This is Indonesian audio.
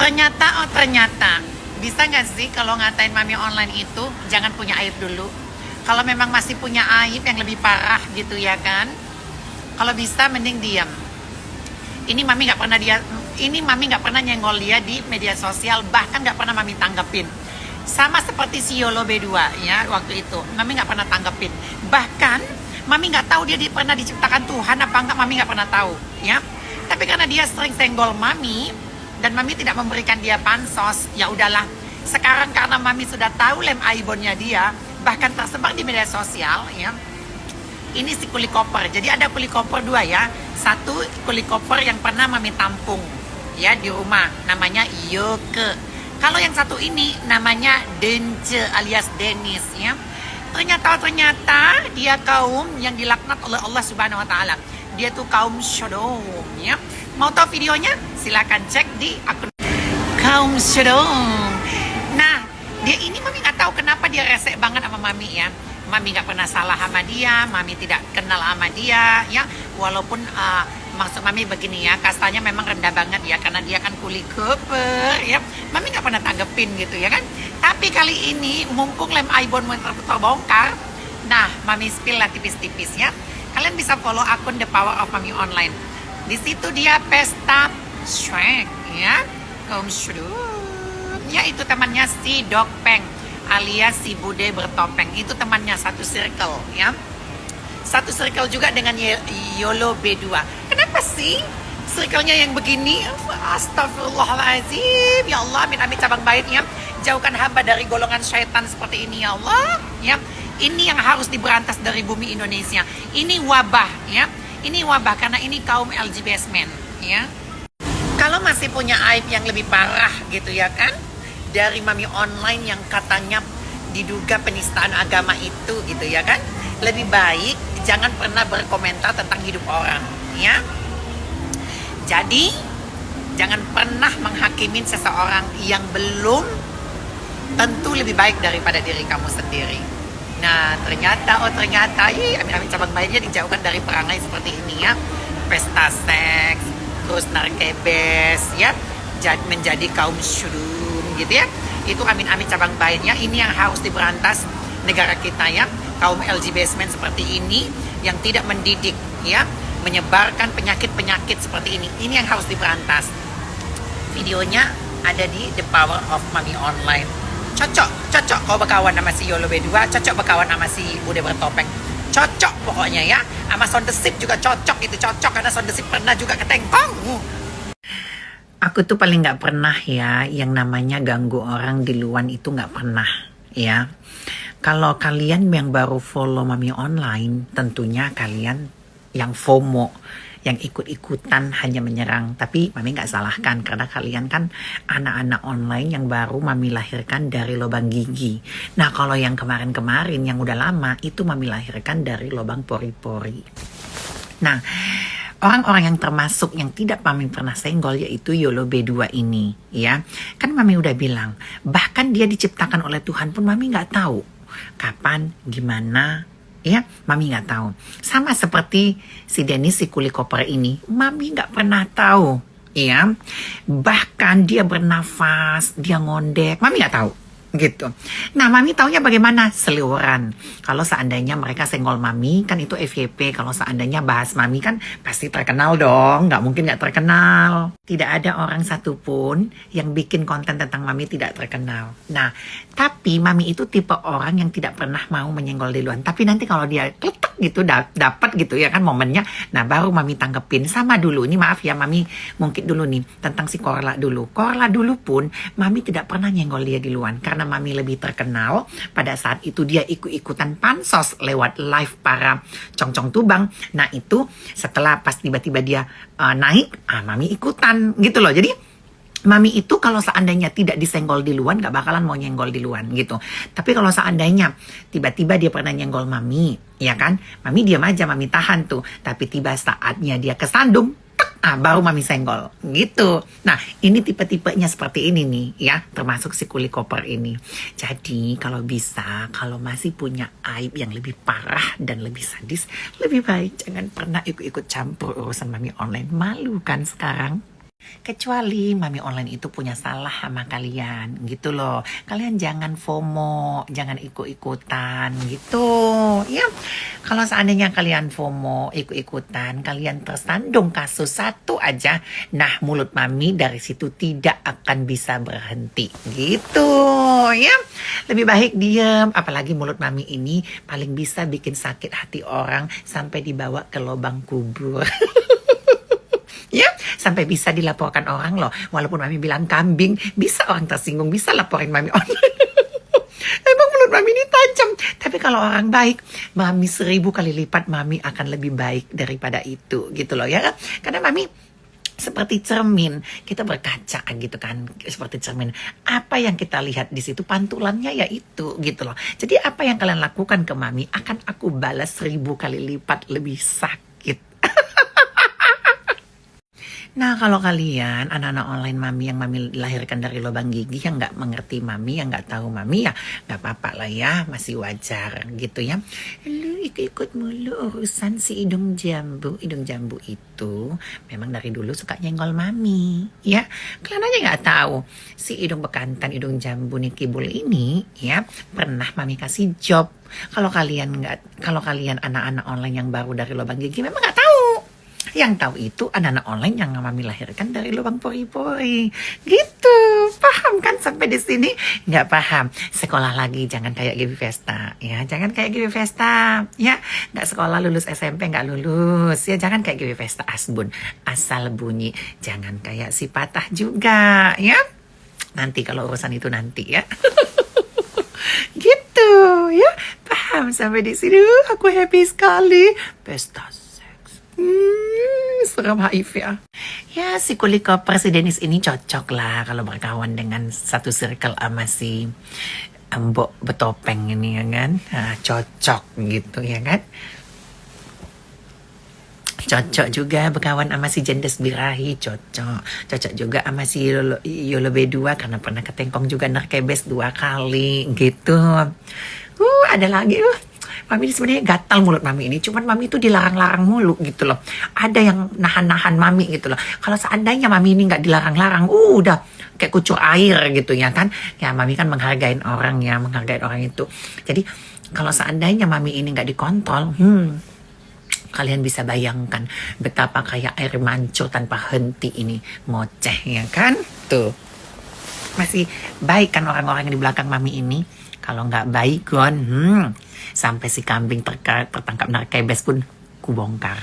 Ternyata, bisa nggak sih kalau ngatain mami online itu jangan punya aib dulu. Kalau memang masih punya aib yang lebih parah gitu ya kan, kalau bisa mending diam. Ini mami nggak pernah nyenggol dia di media sosial, bahkan nggak pernah mami tanggepin. Sama seperti si Yolo B2 ya, waktu itu mami nggak pernah tanggepin. Bahkan mami nggak tahu dia pernah diciptakan Tuhan apa enggak, mami nggak pernah tahu ya. Tapi karena dia sering senggol mami dan mami tidak memberikan dia pansos, ya udahlah. Sekarang karena mami sudah tahu lem aibonnya dia, bahkan tersebar di media sosial ya. Ini si kuli koper. Jadi ada kuli koper dua ya. Satu kuli koper yang pernah mami tampung ya di rumah, namanya Yoke. Kalau yang satu ini namanya Dence alias Dennis ya. Ternyata dia kaum yang dilaknat oleh Allah Subhanahu wa taala. Dia tuh kaum Sodom ya. Mau tahu videonya? Silakan cek di akun kaum Sodom. Nah, dia ini mami nggak tahu kenapa dia resek banget sama mami ya. Mami nggak pernah salah sama dia, mami tidak kenal sama dia ya. Walaupun maksud mami begini ya, kastanya memang rendah banget ya, karena dia kan kuli koper ya. Mami nggak pernah tanggepin gitu ya kan. Tapi kali ini mumpung lem aibon terbongkar, nah mami spill lah tipis-tipis ya. Kalian bisa follow akun The Power of Mami Online. Di situ dia pesta Shrek ya, kaum Shudum. Ya itu temannya si Dog Peng alias si Bude bertopeng. Itu temannya satu circle ya. Satu circle juga dengan Yolo B2. Kenapa sih circle-nya yang begini? Astagfirullahaladzim. Ya Allah, amin cabang baiknya. Jauhkan hamba dari golongan syaitan seperti ini ya Allah ya. Ini yang harus diberantas dari bumi Indonesia. Ini wabah ya. Ini wabah karena ini kaum LGBT men ya. Kalau masih punya aib yang lebih parah gitu ya kan, dari mami online yang katanya diduga penistaan agama itu gitu ya kan, lebih baik jangan pernah berkomentar tentang hidup orang ya. Jadi jangan pernah menghakimin seseorang yang belum tentu lebih baik daripada diri kamu sendiri. Nah ternyata amin cabang baiknya dijauhkan dari perangai seperti ini ya. Pesta seks, terus narkebes ya, menjadi kaum syudum gitu ya. Itu amin cabang baiknya. Ini yang harus diberantas negara kita ya. Kaum LGBT seperti ini yang tidak mendidik ya, menyebarkan penyakit-penyakit seperti ini. Ini yang harus diberantas. Videonya ada di The Power of Mami Online. Cocok kau berkawan sama si Yolo B2, cocok berkawan sama si Bude bertopeng. Cocok pokoknya ya. Sama Sound the Sip juga cocok, itu cocok karena Sound the Sip pernah juga ketengkong. Aku tuh paling nggak pernah ya yang namanya ganggu orang di luar, itu nggak pernah ya. Kalau kalian yang baru follow Mami Online, tentunya kalian yang FOMO, yang ikut-ikutan hanya menyerang. Tapi Mami nggak salahkan karena kalian kan anak-anak online yang baru Mami lahirkan dari lubang gigi. Nah kalau yang kemarin-kemarin yang udah lama itu Mami lahirkan dari lubang pori-pori. Nah orang-orang yang termasuk yang tidak Mami pernah senggol yaitu Yolo B2 ini ya. Kan Mami udah bilang, bahkan dia diciptakan oleh Tuhan pun Mami nggak tahu kapan, gimana ya, Mami nggak tahu. Sama seperti si Dennis si kuli koper ini, Mami nggak pernah tahu ya. Bahkan dia bernafas, dia ngondek, Mami nggak tahu gitu. Nah Mami taunya bagaimana? Seliweran. Kalau seandainya mereka senggol Mami kan itu FYP. Kalau seandainya bahas Mami kan pasti terkenal dong. Nggak mungkin nggak terkenal. Tidak ada orang satupun yang bikin konten tentang Mami tidak terkenal. Nah tapi Mami itu tipe orang yang tidak pernah mau menyenggol di luar. Tapi nanti kalau dia kletek gitu dapat gitu ya kan momennya, nah baru Mami tanggepin. Sama dulu, ini maaf ya Mami mungkin dulu nih tentang si Korla dulu. Korla dulu pun Mami tidak pernah nyenggol dia di luar karena Mami lebih terkenal. Pada saat itu dia ikut-ikutan pansos lewat live para congcong tubang. Nah itu setelah pas tiba-tiba dia naik, Mami ikutan gitu loh. Jadi Mami itu kalau seandainya tidak disenggol di luar gak bakalan mau nyenggol di luar gitu. Tapi kalau seandainya tiba-tiba dia pernah nyenggol Mami, ya kan, Mami diam aja, Mami tahan tuh. Tapi tiba saatnya dia kesandung, baru Mami senggol gitu. Nah ini tipe-tipenya seperti ini nih ya, termasuk si kuli koper ini. Jadi kalau bisa, kalau masih punya aib yang lebih parah dan lebih sadis, lebih baik jangan pernah ikut-ikut campur urusan Mami Online. Malu kan sekarang. Kecuali mami online itu punya salah sama kalian gitu loh. Kalian jangan FOMO, jangan ikut-ikutan gitu. Ya, kalau seandainya kalian FOMO, ikut-ikutan, kalian tersandung kasus satu aja, nah mulut mami dari situ tidak akan bisa berhenti gitu. Ya, lebih baik diam. Apalagi mulut mami ini paling bisa bikin sakit hati orang sampai dibawa ke lubang kubur. Ya, sampai bisa dilaporkan orang loh. Walaupun mami bilang kambing, bisa orang tersinggung, bisa laporin mami online. Emang mulut mami ini tajam. Tapi kalau orang baik, mami 1000 kali lipat mami akan lebih baik daripada itu gitu loh ya. Karena mami seperti cermin, kita berkaca gitu kan, seperti cermin. Apa yang kita lihat di situ pantulannya ya itu gitu loh. Jadi apa yang kalian lakukan ke mami akan aku balas 1000 kali lipat lebih sakit. Nah, kalau kalian anak-anak online mami yang mami lahirkan dari lubang gigi yang nggak mengerti mami, yang nggak tahu mami ya nggak apa-apa lah ya, masih wajar gitu ya. Lu ikut-ikut mulu urusan si hidung jambu. Hidung jambu itu memang dari dulu suka nyenggol mami ya. Kalian aja nggak tahu si hidung bekantan, hidung jambu nih kibul ini ya pernah mami kasih job. Kalau kalian anak-anak online yang baru dari lubang gigi memang nggak tahu. Yang tahu itu anak-anak online yang mami lahirkan dari lubang pori-pori. Gitu. Paham kan sampai di sini? Nggak paham. Sekolah lagi jangan kayak Gibi Vesta. Ya, jangan kayak Gibi Vesta. Ya, nggak sekolah lulus SMP nggak lulus. Ya, jangan kayak Gibi Vesta asbun. Asal bunyi. Jangan kayak si Patah juga. Ya. Nanti kalau urusan itu nanti ya. Gitu. Ya, paham sampai di sini. Aku happy sekali. Pesta seks. Serem HIV ya. Ya si Kuliko Presidenis ini cocok lah kalau berkawan dengan satu circle sama si Mbok Betopeng ini ya kan. Nah, cocok gitu ya kan. Cocok juga berkawan sama si Jendes Birahi, cocok juga sama si Yolo B2 karena pernah ketengkong juga narkebes 2 kali gitu. Ada lagi mami ini sebenarnya gatal mulut mami ini, cuman mami itu dilarang-larang mulu gitu loh. Ada yang nahan-nahan mami gitu loh. Kalau seandainya mami ini nggak dilarang-larang, udah kayak kucur air gitu ya kan. Ya mami kan menghargai orang ya, menghargai orang itu. Jadi kalau seandainya mami ini nggak dikontrol, kalian bisa bayangkan betapa kayak air mancur tanpa henti ini ngoceh ya kan. Tuh masih baik kan orang-orang yang di belakang mami ini. Kalau nggak baik sampai si kambing tertangkap narkebes pun kubongkar.